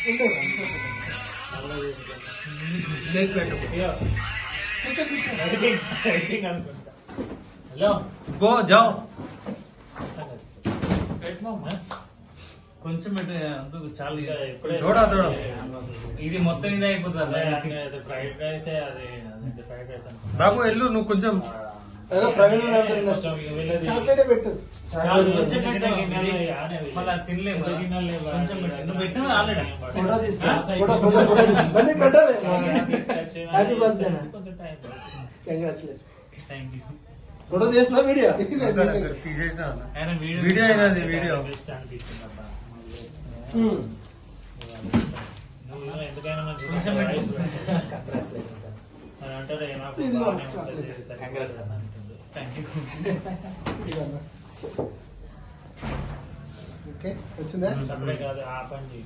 hello गो जाओ కొంచెం చాలు చూడా చూడ ఇది మొత్తం ఇది అయిపోతుంది ఫ్రైడ్ రైస్ అది ఫ్రైడ్ రైస్ బాబు వెళ్ళు నువ్వు కొంచెం మళ్ళీ తినలేము కొంచెం నువ్వు పెట్టినా ఆల్రెడీ థ్యాంక్ యూ ఫోటో తీసిన వీడియో తీసేసిన వీడియో అయినది వీడియో ఎందుకైనా మంచి అంటారు ఓకే వచ్చిందా సపరేట్ కాదు ఆ పని